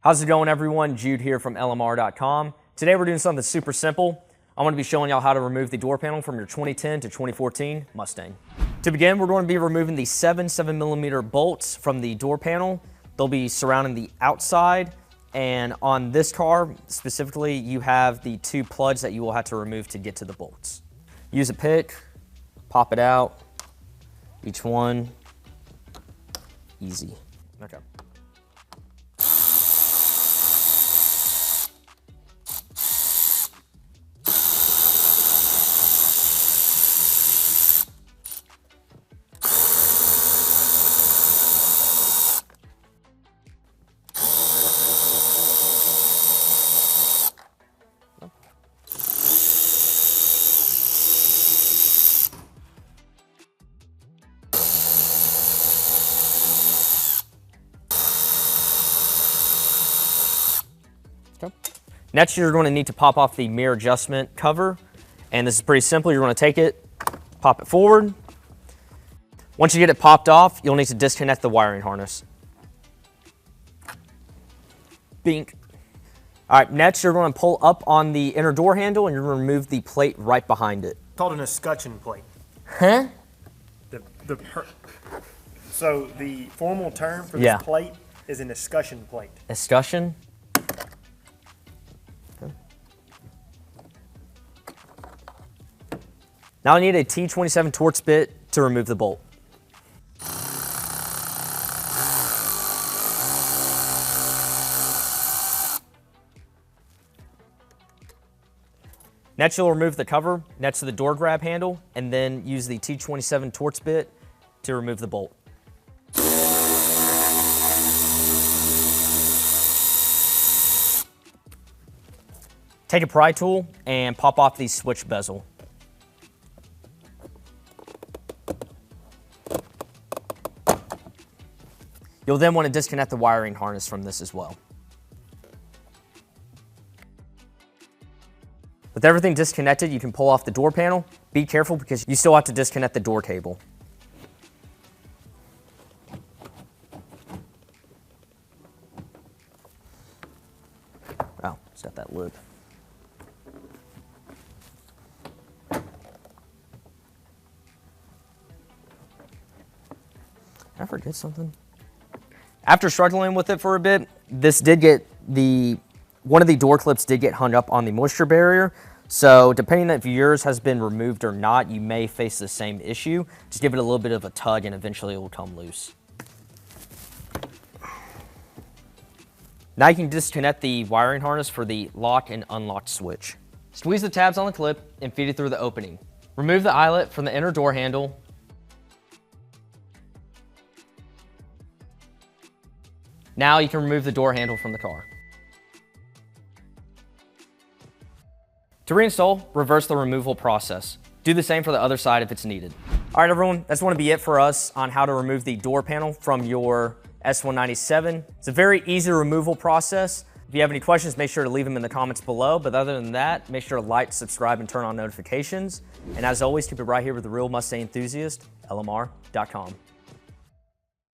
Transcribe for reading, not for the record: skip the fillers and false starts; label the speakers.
Speaker 1: How's it going, everyone? Jude here from LMR.com. Today we're doing something super simple. I'm going to be showing y'all how to remove the door panel from your 2010 to 2014 Mustang. To begin, we're going to be removing the 7mm bolts from the door panel. They'll be surrounding the outside, and on this car specifically, you have the two plugs that you will have to remove to get to the bolts. Use a pick, pop it out, each one, easy. Okay. Okay. Next, you're going to need to pop off the mirror adjustment cover, and this is pretty simple. You're going to take it, pop it forward. Once you get it popped off, you'll need to disconnect the wiring harness. Bink. All right, next you're going to pull up on the inner door handle and you're going to remove the plate right behind it.
Speaker 2: Called an escutcheon plate.
Speaker 1: Huh?
Speaker 2: So the formal term for this plate is an escutcheon plate.
Speaker 1: Escutcheon? Okay. Now I need a T27 Torx bit to remove the bolt. Next, you'll remove the cover next to the door grab handle and then use the T27 Torx bit to remove the bolt. Take a pry tool and pop off the switch bezel. You'll then want to disconnect the wiring harness from this as well. With everything disconnected, you can pull off the door panel. Be careful because you still have to disconnect the door cable. Oh, it's got that lip. Did I forget something? After struggling with it for a bit, one of the door clips did get hung up on the moisture barrier. So depending on if yours has been removed or not, you may face the same issue. Just give it a little bit of a tug and eventually it will come loose. Now you can disconnect the wiring harness for the lock and unlock switch. Squeeze the tabs on the clip and feed it through the opening. Remove the eyelet from the inner door handle. Now you can remove the door handle from the car. To reinstall, reverse the removal process. Do the same for the other side if it's needed. All right, everyone, that's going to be it for us on how to remove the door panel from your S197. It's a very easy removal process. If you have any questions, make sure to leave them in the comments below. But other than that, make sure to like, subscribe, and turn on notifications. And as always, keep it right here with the real Mustang enthusiast, LMR.com.